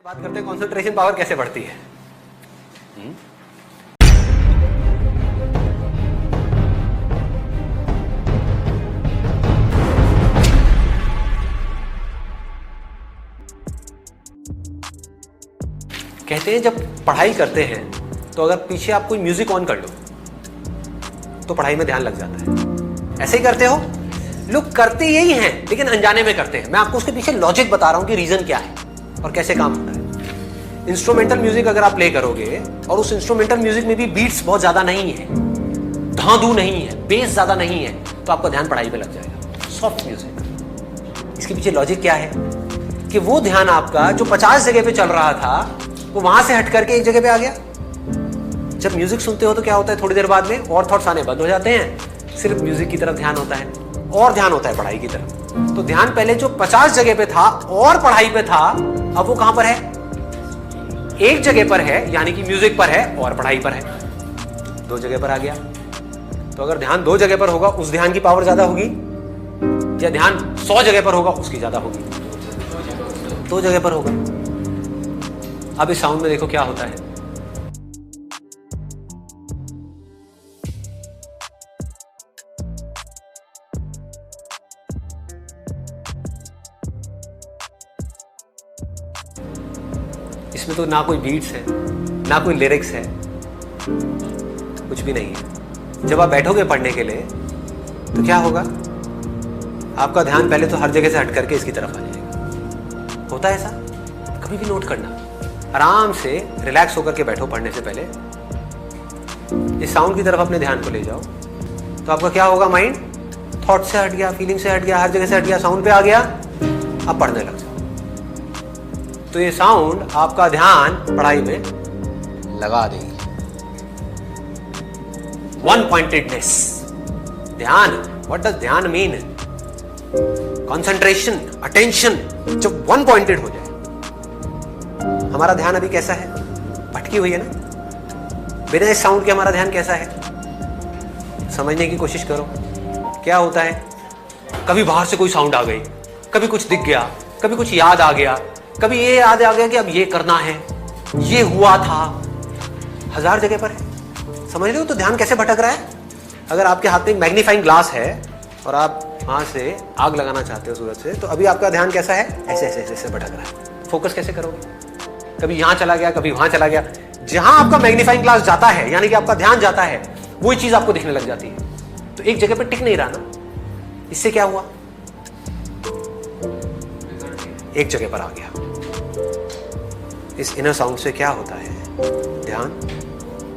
बात करते हैं कंसंट्रेशन पावर कैसे बढ़ती है। कहते हैं जब पढ़ाई करते हैं तो अगर पीछे आप कोई म्यूजिक ऑन कर लो तो पढ़ाई में ध्यान लग जाता है। ऐसे ही करते हो, लोग करते यही हैं लेकिन अनजाने में करते हैं। मैं आपको उसके पीछे लॉजिक बता रहा हूं कि रीजन क्या है और कैसे काम होता है। इंस्ट्रूमेंटल म्यूजिक अगर आप प्ले करोगे और उस इंस्ट्रूमेंटल म्यूजिक में भी बीट्स बहुत ज्यादा नहीं है, धांधू नहीं है, बेस ज्यादा नहीं है, तो आपका ध्यान पढ़ाई पे लग जाएगा। सॉफ्ट म्यूजिक, इसके पीछे लॉजिक क्या है कि वो ध्यान आपका जो 50 जगह पे चल रहा था वो वहां से हट करके एक जगह पे आ गया। जब म्यूजिक सुनते हो तो क्या होता है, थोड़ी देर बाद में और थॉट्स आने बंद हो जाते हैं, सिर्फ म्यूजिक की तरफ ध्यान होता है और ध्यान होता है पढ़ाई की तरफ। तो ध्यान पहले जो 50 जगह पे था और पढ़ाई पे था, अब वो कहां पर है? एक जगह पर है, यानी कि म्यूजिक पर है और पढ़ाई पर है। दो जगह पर आ गया। तो अगर ध्यान दो जगह पर होगा उस ध्यान की पावर ज्यादा होगी, या ध्यान 100 जगह पर होगा उसकी ज्यादा होगी? दो जगह पर होगा। अब इस साउंड में देखो क्या होता है। इसमें तो ना कोई बीट्स है, ना कोई लिरिक्स है, कुछ भी नहीं है। जब आप बैठोगे पढ़ने के लिए तो क्या होगा, आपका ध्यान पहले तो हर जगह से हट करके इसकी तरफ आ जाएगा। होता है ऐसा? कभी भी नोट करना, आराम से रिलैक्स होकर के बैठो पढ़ने से पहले, इस साउंड की तरफ अपने ध्यान को ले जाओ, तो आपका क्या होगा, माइंड थॉट से हट गया, फीलिंग से हट गया, हर जगह से हट गया, साउंड पे आ गया, अब पढ़ने लग जाओ। तो ये साउंड आपका ध्यान पढ़ाई में लगा देगी। वन पॉइंटेडनेस, ध्यान। व्हाट डज ध्यान मीन? कंसंट्रेशन, अटेंशन, जब वन पॉइंटेड हो जाए। हमारा ध्यान अभी कैसा है? भटकी हुई है ना। बिना इस साउंड के हमारा ध्यान कैसा है? समझने की कोशिश करो। क्या होता है, कभी बाहर से कोई साउंड आ गई, कभी कुछ दिख गया, कभी कुछ याद आ गया, कभी ये याद आ गया कि अब ये करना है, ये हुआ था, 1000 जगह पर है। समझ रहे हो तो ध्यान कैसे भटक रहा है? अगर आपके हाथ में एक मैग्नीफाइंग ग्लास है और आप वहां से आग लगाना चाहते हो सूरज से, तो अभी आपका ध्यान कैसा है? ऐसे ऐसे ऐसे भटक रहा है। फोकस कैसे करोगे? कभी यहां चला गया, कभी वहां चला गया। जहां आपका मैग्नीफाइंग ग्लास जाता है, यानी कि आपका ध्यान जाता है, वही चीज आपको दिखने लग जाती है। तो एक जगह पर टिक नहीं रहा ना। इससे क्या हुआ? एक जगह पर आ गया। इस इनर साउंड से क्या होता है, ध्यान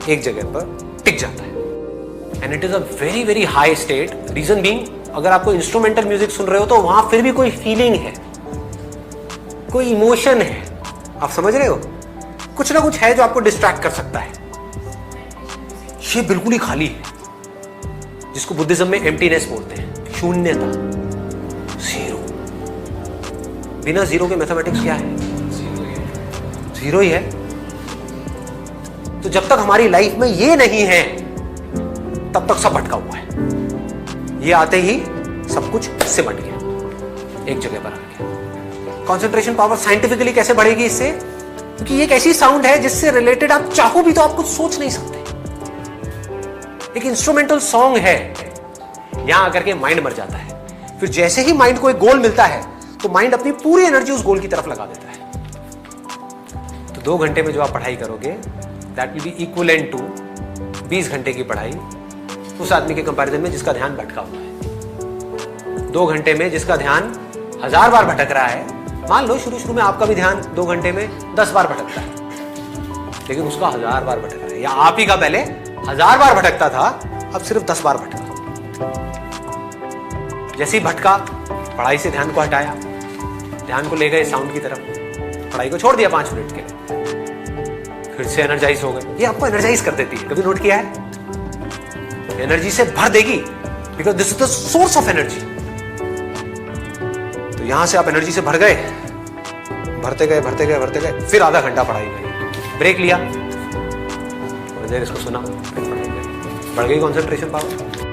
एक जगह पर टिक जाता है। And it is a very very high state. Reason being, अगर आपको इंस्ट्रूमेंटल म्यूजिक सुन रहे हो तो वहां फिर भी कोई फीलिंग है, कोई इमोशन है। आप समझ रहे हो? कुछ ना कुछ है जो आपको डिस्ट्रैक्ट कर सकता है। ये बिल्कुल ही खाली है, जिसको बुद्धिज्म में एम्प्टीनेस बोलते हैं, शून्यता, जीरो। बिना जीरो के मैथमेटिक्स क्या है? जीरो ही है। तो जब तक हमारी लाइफ में ये नहीं है तब तक सब भटका हुआ है। ये आते ही सब कुछ सिमट गया, एक जगह पर आ गया। कंसंट्रेशन पावर साइंटिफिकली कैसे बढ़ेगी इससे? क्योंकि ये एक ऐसी साउंड है जिससे रिलेटेड आप चाहो भी तो आप कुछ सोच नहीं सकते। एक इंस्ट्रूमेंटल सॉन्ग है, यहां आकर के माइंड मर जाता है। फिर जैसे ही माइंड को एक गोल मिलता है तो माइंड अपनी पूरी एनर्जी उस गोल की तरफ लगा देता है। तो 2 घंटे में जो आप पढ़ाई करोगे, that will be equivalent to 20 घंटे की पढ़ाई उस आदमी के कंपैरिजन में जिसका ध्यान भटका हुआ है। 2 घंटे में जिसका ध्यान 1000 बार भटक रहा है, मान लो शुरू में आपका भी ध्यान 2 घंटे में 10 बार भटकता है, लेकिन उसका 1000 बार भटक रहा है। या आप ही का पहले 1000 बार भटकता था, अब सिर्फ 10 बार भटका। जैसे ही भटका, पढ़ाई से ध्यान को हटाया, ध्यान को ले गए साउंड की तरफ, पढ़ाई को छोड़ दिया 5 मिनट के लिए, फिर से एनर्जाइज हो गए। ये आपको एनर्जाइज कर देती है, कभी नोट किया है? एनर्जी से भर देगी, because this is the source of energy. तो यहां से आप एनर्जी से भर गए, भरते गए भरते गए भरते गए, फिर आधा घंटा पढ़ाई करी, ब्रेक लिया, थोड़ी देर इसको सुना, फिर पढ़ाई करी, बढ़ गई कंसंट्रेशन पावर।